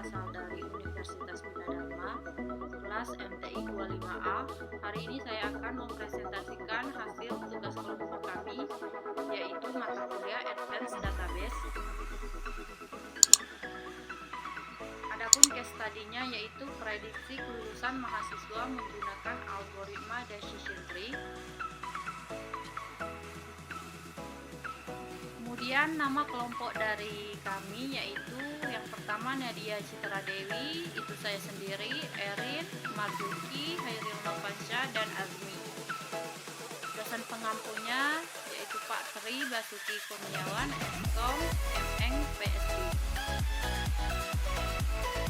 berasal dari Universitas Bina kelas MTI 25A. Hari ini saya akan mempresentasikan hasil tugas kelompok kami, yaitu mata kuliah Advanced Database. Adapun case study-nya yaitu prediksi kelulusan mahasiswa menggunakan algoritma decision tree. Kemudian nama kelompok dari kami yaitu yang pertama Nadia Citra Dewi, itu saya sendiri, Erin, Marzuki, Hairil Novansyah, dan Azmi. Dosen pengampunya yaitu Pak Tri Basuki Kurniawan, Eskom, MN, PSD.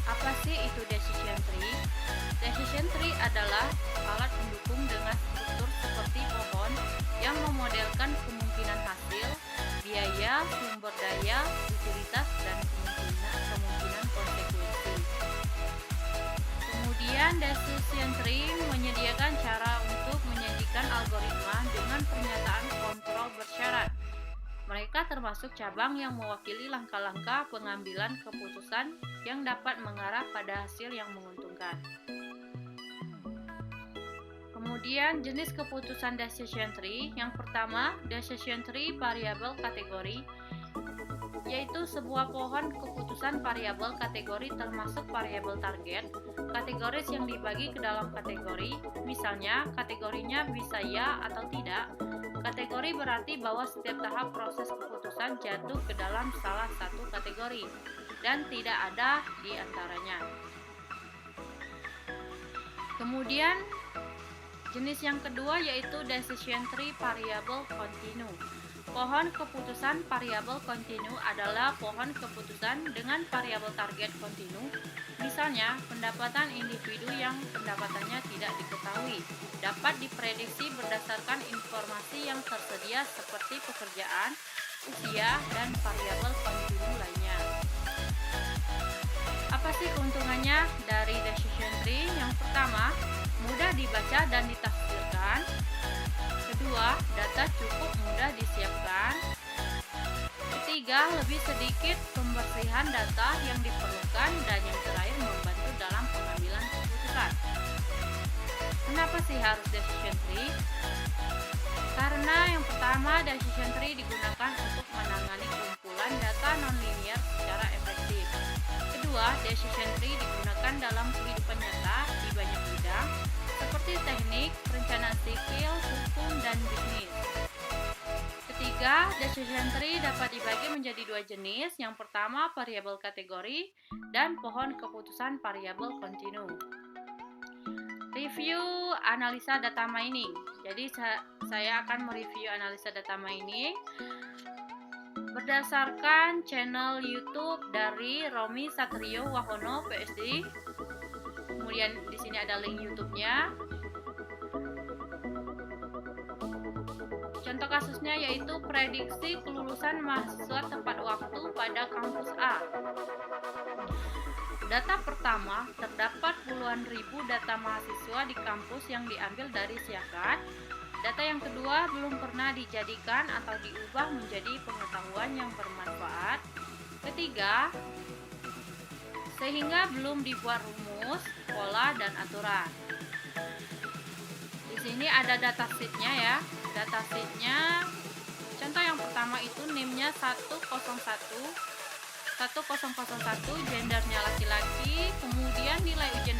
Apa sih itu decision tree? Decision tree adalah alat pendukung dengan struktur seperti pohon yang memodelkan kemungkinan hasil, biaya, sumber daya, utilitas, dan kemungkinan konsekuensi. Kemudian decision tree menyediakan cara untuk menyajikan algoritma dengan pernyataan kontrol bersyarat. Mereka termasuk cabang yang mewakili langkah-langkah pengambilan keputusan yang dapat mengarah pada hasil yang menguntungkan. Kemudian jenis keputusan decision tree. Yang pertama, decision tree variabel kategori, yaitu sebuah pohon keputusan variabel kategori termasuk variabel target, kategoris yang dibagi ke dalam kategori, misalnya kategorinya bisa ya atau tidak. Kategori berarti bahwa setiap tahap proses keputusan jatuh ke dalam salah satu kategori dan tidak ada di antaranya. Kemudian jenis yang kedua yaitu decision tree variable continue. Pohon keputusan variabel kontinu adalah pohon keputusan dengan variabel target kontinu. Misalnya, pendapatan individu yang pendapatannya tidak diketahui dapat diprediksi berdasarkan informasi yang tersedia seperti pekerjaan, usia, dan variabel kontinu lainnya. Apa sih keuntungannya dari decision tree? Yang pertama, mudah dibaca dan ditafsirkan. Kedua, data cukup mudah disiapkan. Ketiga, lebih sedikit pembersihan data yang diperlukan. Dan yang terakhir, membantu dalam pengambilan keputusan. Kenapa sih harus decision tree? Karena yang pertama, decision tree digunakan untuk menangani kumpulan data nonlinear secara efektif. Kedua, decision tree digunakan dalam kehidupan nyata di banyak bidang, seperti teknik, perencanaan sipil, hukum, dan bisnis. Ketiga, decision tree dapat dibagi menjadi dua jenis. Yang pertama, variabel kategori dan pohon keputusan variabel kontinu. Review analisa data mining. Jadi saya akan mereview analisa data mining berdasarkan channel YouTube dari Romi Satrio Wahono PSD. Kemudian di sini ada link YouTube-nya. Contoh kasusnya yaitu prediksi kelulusan mahasiswa tepat waktu pada kampus A. Data pertama, terdapat puluhan ribu data mahasiswa di kampus yang diambil dari Siakat. Data yang kedua belum pernah dijadikan atau diubah menjadi pengetahuan yang bermanfaat. Ketiga, sehingga belum dibuat rumus, pola, dan aturan. Di sini ada datasheet-nya ya. Datasheet-nya, contoh yang pertama itu NIM-nya 1001, gendernya laki-laki, kemudian nilai ujian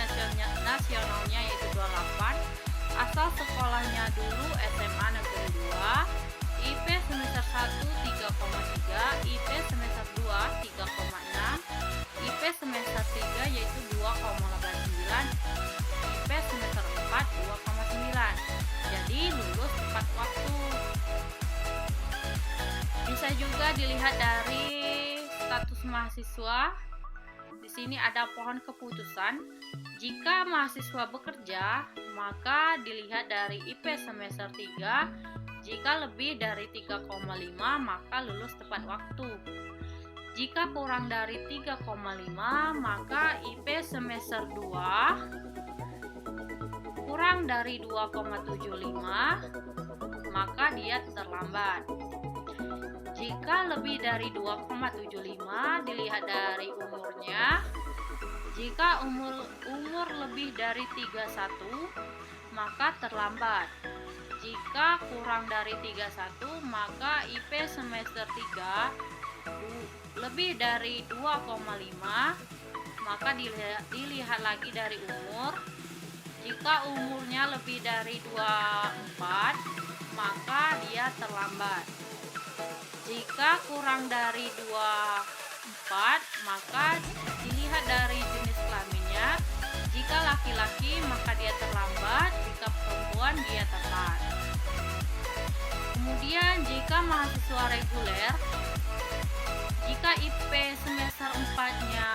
nasionalnya yaitu 28, asal sekolahnya dulu SMA Negeri 2, IP semester 1 3,3, IP semester 2 3,6, IP semester 3 yaitu 2,89, IP semester 4 2,9. Jadi lulus tepat waktu. Bisa juga dilihat dari status mahasiswa. Di sini ada pohon keputusan. Jika mahasiswa bekerja, maka dilihat dari IP semester 3. Jika lebih dari 3,5, maka lulus tepat waktu. Jika kurang dari 3,5, maka IP semester 2 kurang dari 2,75, maka dia terlambat. Jika lebih dari 2,75, dilihat dari umurnya. Jika umur lebih dari 31, maka terlambat. Jika kurang dari 31, maka IP semester 3 lebih dari 2,5, maka dilihat lagi dari umur. Jika umurnya lebih dari 24, maka dia terlambat. Jika kurang dari 24, maka dilihat dari jenis kelaminnya. Jika laki-laki, maka dia terlambat. Jika perempuan, dia tepat. Kemudian jika mahasiswa reguler, jika IP semester 4-nya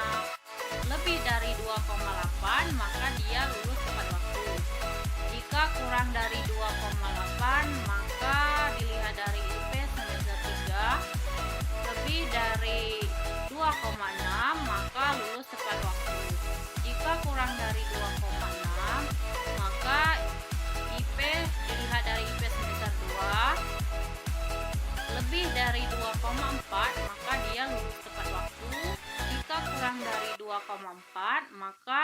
lebih dari 2,8, maka dia lulus tepat waktu. Jika kurang dari 2,8, maka dilihat dari IP semester 3 lebih dari 2,6, maka lulus tepat waktu. Jika kurang dari 2,6, maka IP dilihat dari IP semester 2 lebih dari 2,4, maka dia lulus tepat waktu. Jika kurang dari 2,4, maka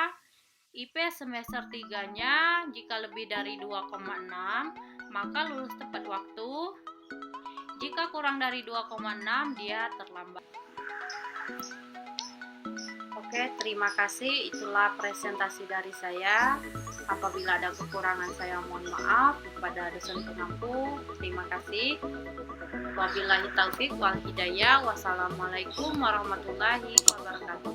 IP semester 3-nya jika lebih dari 2,6, maka lulus tepat waktu. Jika kurang dari 2,6, dia terlambat. Oke, terima kasih. Itulah presentasi dari saya. Apabila ada kekurangan, saya mohon maaf kepada dosen pengampu. Terima kasih. Wabillahi taufik wal hidayah. Wassalamualaikum warahmatullahi wabarakatuh.